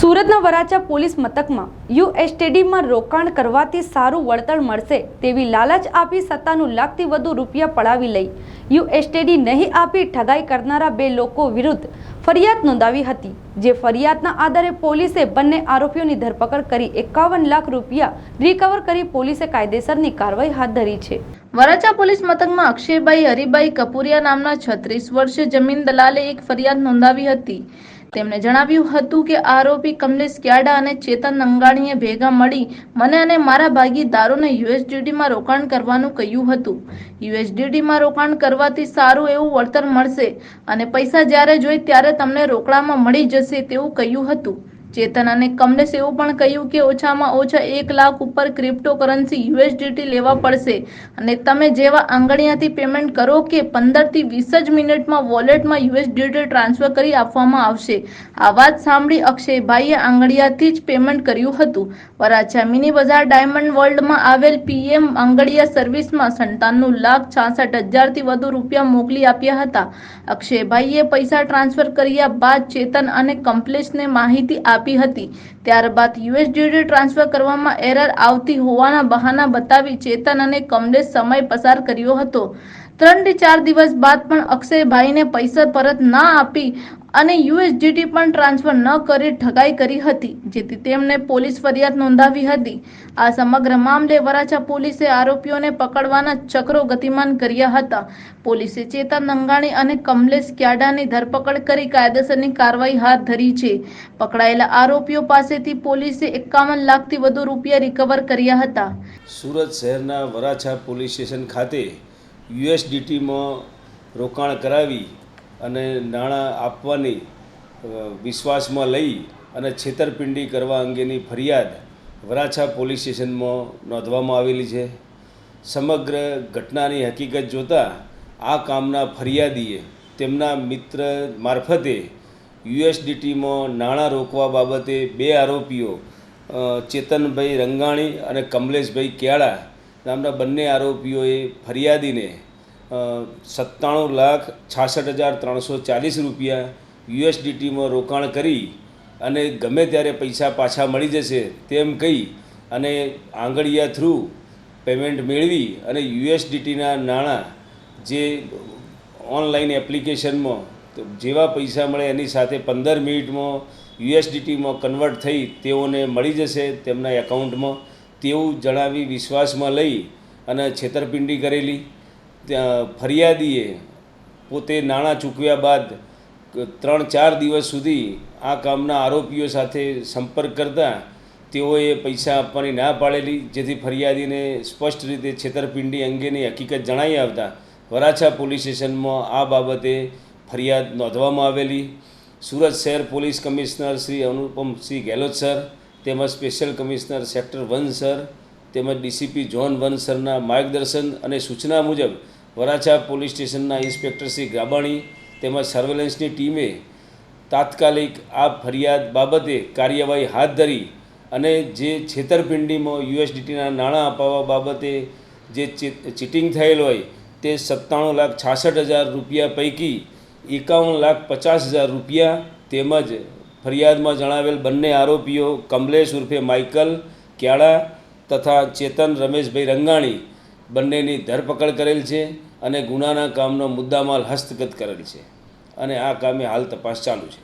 સુરતના વરાછા પોલીસ મથકમાં યુએસડીમાં રોકાણ કરવાથી સારું વળતર મળશે તેવી લાલચ આપી 97 લાખથી વધુ રૂપિયા પડાવી લઈ યુએસડી નહીં આપી ઠગાઈ કરનારા બે લોકો વિરુદ્ધ ફરિયાદ નોંધાવી હતી। જે ફરિયાદના આધારે પોલીસે બંને આરોપીઓની ધરપકડ કરી 51 લાખ રૂપિયા રિકવર કરી પોલીસે કાયદેસરની કાર્યવાહી હાથ ધરી છે। વરાછા પોલીસ મથકમાં અક્ષયભાઈ હરિભાઈ કપુરિયા નામના 36 વર્ષીય જમીન દલાલે એક ફરિયાદ નોંધાવી હતી। તેમણે જણાવ્યું હતું કે આરોપી કમલેશ ક્યાડા અને ચેતન નંગાણીએ ભેગા મળી મને અને મારા ભાગીદારોને યુએસડીમાં રોકાણ કરવાનું કહ્યું હતું। યુએસડીમાં રોકાણ કરવાથી સારું એવું વળતર મળશે અને પૈસા જ્યારે જોઈ ત્યારે તમને રોકડામાં મળી જશે તેવું કહ્યું હતું। ચેતન અને કમલેશ એવું પણ કહ્યું કે ઓછામાં ઓછા 1 લાખ ઉપર ક્રિપ્ટોકરન્સી યુએસડીટી લેવા પડશે અને તમે જેવા આંગળીયાથી પેમેન્ટ કરો કે 15 થી 20 જ મિનિટમાં વોલેટમાં યુએસડીટી ટ્રાન્સફર કરી આપવામાં આવશે। આ વાત સાંભળી અક્ષયભાઈએ આંગળીયાથી જ પેમેન્ટ કર્યું હતું। વરાછા મિની બજાર ડાયમંડ વર્લ્ડમાં આવેલ પીએમ આંગળીયા સર્વિસમાં 97,66,000 થી વધુ રૂપિયા મોકલી આપ્યા હતા। અક્ષયભાઈએ પૈસા ટ્રાન્સફર કર્યા બાદ ચેતન અને કમલેશને માહિતી આપી હતી। ત્યારબાદ યુએસડીટી ટ્રાન્સફર કરવામાં એરર આવતી હોવાના બહાના બતાવી ચેતન અને કમલેશ સમય પસાર કર્યો હતો। 3 થી 4 દિવસ બાદ પણ અક્ષયભાઈને પૈસા પરત ના આપી અને યુએસડીટી પણ ટ્રાન્સફર ન કરી ઠગાઈ કરી હતી, જેથી તેમણે પોલીસ ફરિયાદ નોંધાવી હતી। આ સમગ્ર મામલે વરાછા પોલીસે આરોપીઓને પકડવાના ચક્રો ગતિમાન કર્યા હતા। પોલીસે ચેતન નંગાણી અને કમલેશ ક્યાડાની ધરપકડ કરી કાયદેસરની કાર્યવાહી હાથ ધરી છે। પકડાયેલા આરોપીઓ પાસેથી પોલીસે 51 લાખથી વધુ રૂપિયા રિકવર કર્યા હતા। સુરત શહેરના વરાછા પોલીસ સ્ટેશન ખાતે યુએસડીટીમાં રોકાણ કરાવી અને નાણાં આપવાની વિશ્વાસમાં લઈ અને છેતરપિંડી કરવા અંગેની ફરિયાદ વરાછા પોલીસ સ્ટેશનમાં નોંધવામાં આવેલી છે। સમગ્ર ઘટનાની હકીકત જોતાં આ કામના ફરિયાદીએ તેમના મિત્ર મારફતે યુએસડીટીમાં નાણાં રોકવા બાબતે બે આરોપીઓ ચેતનભાઈ રંગાણી અને કમલેશભાઈ ક્યાડા નામના બંને આરોપીઓએ ફરિયાદીને 97,66,340 રૂપિયા યુએસડીટીમાં રોકાણ કરી અને ગમે ત્યારે પૈસા પાછા મળી જશે તેમ કહી અને આંગળીયા થ્રુ પેમેન્ટ મેળવી અને યુએસડીટીના નાણાં જે ઓનલાઈન એપ્લિકેશનમાં જેવા પૈસા મળે એની સાથે 15 મિનિટમાં યુએસડીટીમાં કન્વર્ટ થઈ તેઓને મળી જશે તેમના એકાઉન્ટમાં તેવું જણાવી વિશ્વાસમાં લઈ અને છેતરપિંડી કરેલી। ફરિયાદીએ પોતે નાણાં ચૂકવ્યા બાદ 3-4 દિવસ સુધી આ કામના આરોપીઓ સાથે સંપર્ક કરતા તેઓએ પૈસા આપવાની ના પાડેલી, જેથી ફરિયાદીને સ્પષ્ટ રીતે છેતરપિંડી અંગેની હકીકત જણાઈ આવતા વરાછા પોલીસ સ્ટેશનમાં આ બાબતે ફરિયાદ નોંધવામાં આવેલી। સુરત શહેર police commissioner Shri Anupamsinh Gehlot sir તેમજ સ્પેશિયલ કમિશનર સેક્ટર 1 સર તેમજ ડીસીપી ઝોન 1 સરના માર્ગદર્શન અને સૂચના મુજબ વરાછા પોલીસ સ્ટેશનના ઇન્સ્પેક્ટર શ્રી ગાબાણી તેમજ સર્વેલન્સની ટીમે તાત્કાલિક આ ફરિયાદ બાબતે કાર્યવાહી હાથ ધરી અને જે છેતરપિંડીમાં યુએસડીટીના નાણાં અપાવવા બાબતે જે ચીટિંગ થયેલ હોય તે 97,66,000 રૂપિયા પૈકી 51,50,000 રૂપિયા તેમજ ફરિયાદમાં જણાવેલ બંને આરોપીઓ કમલેશ ઉર્ફે માઇકલ ક્યાડા તથા ચેતન રમેશભાઈ રંગાણી બંનેની ધરપકડ કરેલ છે અને ગુનાના કામનો મુદ્દામાલ હસ્તગત કરેલ છે અને આ કામે હાલ તપાસ ચાલુ છે।